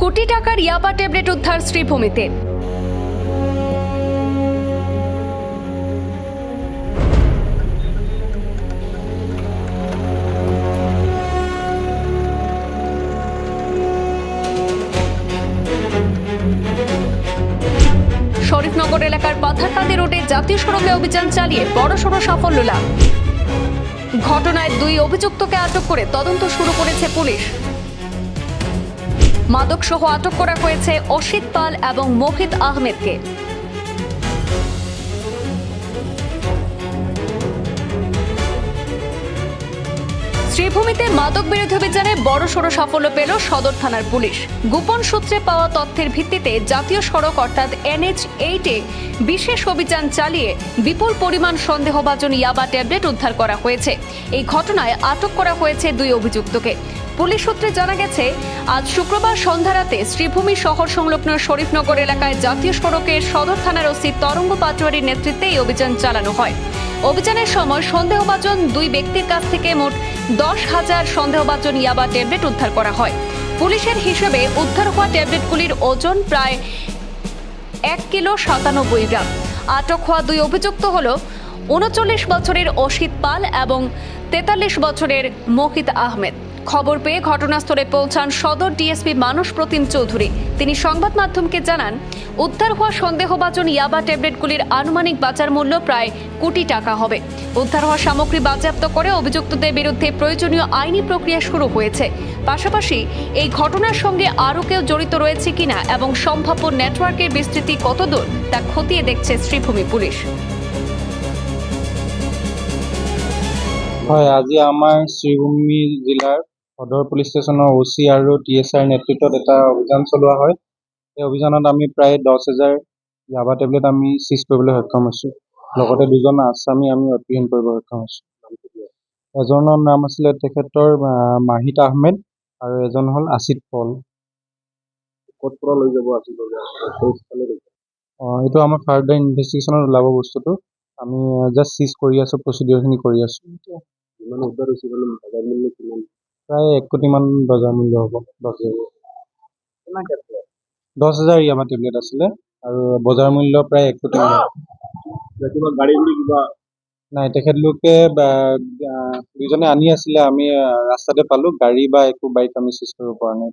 কোটি টাকার ইয়াবা ট্যাবলেট উদ্ধার শ্রীভূমিতে। শরীফনগর এলাকার পাথারকান্দি রোডে জাতীয় সড়কে অভিযান চালিয়ে বড়সড় সাফল্য লাভ। ঘটনায় 2 অভিযুক্তকে আটক করে তদন্ত শুরু করেছে পুলিশ। মাদকসহ আটক করা হয়েছে অসিত পাল এবং মোহিত আহমেদকে। শ্রীভূমিতে মাদক বিরোধী অভিযানে বড়সড় সাফল্য পেল সদর থানার পুলিশ। গোপন সূত্রে পাওয়া তথ্যের ভিত্তিতে জাতীয় সড়ক অর্থাৎ NH-8 বিশেষ অভিযান চালিয়ে বিপুল পরিমাণ সন্দেহভাজন ইয়াবা ট্যাবলেট উদ্ধার করা হয়েছে। এই ঘটনায় আটক করা হয়েছে 2 অভিযুক্তকে। পুলিশ সূত্রে জানা গেছে, আজ শুক্রবার সন্ধ্যা রাতে শ্রীভূমি শহর সংলগ্ন শরীফনগর এলাকায় জাতীয় সড়কের সদর থানার ওসি তরঙ্গ পাটোয়ারির নেতৃত্বে এই অভিযান চালানো হয়। অভিযানের সময় সন্দেহভাজন 2 ব্যক্তির কাছ থেকে মোট 10,000 সন্দেহভাজন ইয়াবা ট্যাবলেট উদ্ধার করা হয়। পুলিশের হিসেবে উদ্ধার হওয়া ট্যাবলেটগুলির ওজন প্রায় 1 কিলো 97 গ্রাম। আটক হওয়া 2 অভিযুক্ত হল 39 বছরের অসিত পাল এবং 43 বছরের মোহিত আহমেদ। খবর পেয়ে ঘটনাস্থলে পৌঁছান সদর ডিএসপি মানস প্রতিম চৌধুরী। তিনি সংবাদ মাধ্যমকে জানান, উদ্ধার হওয়া সন্দেহভাজন ইয়াবা ট্যাবলেটগুলির আনুমানিক বাজার মূল্য প্রায় কোটি টাকা হবে। উদ্ধার হওয়া সামগ্রী বাজেয়াপ্ত করে অভিযুক্তদের বিরুদ্ধে প্রয়োজনীয় আইনি প্রক্রিয়া শুরু হয়েছে। পাশাপাশি এই ঘটনার সঙ্গে আরও কেউ জড়িত রয়েছে কিনা এবং সম্ভাব্য নেটওয়ার্কের বিস্তৃতি কতদূর তা খতিয়ে দেখছে শ্রীভূমি পুলিশ। হয়, আজি আমাৰ শ্ৰীভূমি জিলাৰ সদৰ পুলিচ ষ্টেচনৰ OC আৰু TSR নেতৃত্বত এটা অভিযান চলোৱা হয়। এই অভিযানত আমি প্ৰায় 10,000 ইয়াবা টেবলেট আমি চিজ কৰিবলৈ সক্ষম হৈছোঁ। লগতে 2জন আছামী আমি অপহৰণ কৰিব সক্ষম হৈছোঁ। এজনৰ নাম আছিলে তেখেতৰ মাহিত আহমেদ আৰু এজন হ'ল আছিত পল। ক'ত পৰা লৈ যাব আছিল? এইটো আমাৰ ফাৰ্ডাৰ ইনভেষ্টিগেশ্যনত ওলাব বস্তুটো। আমি জাষ্ট চিজ কৰি আছোঁ, প্ৰচিডিঅ'ৰখিনি কৰি আছোঁ। কিমান উদ্ধাৰ হৈছে মানে বজাৰ মূল্য কিমান? প্ৰায় 1 কোটিমান বজাৰ মূল্য হ'ব। 10,000 ইয়াবা টেবলেট আছিলে আৰু বজাৰ মূল্য প্ৰায় 1 কোটি মান। কিবা গাড়ী গুড়ি কিবা নাই, তেখেতলোকে 2জনে আনি আছিলে, আমি ৰাস্তাতে পালোঁ। গাড়ী বা একো বাইক আমি চিজ কৰিব পৰা নাই।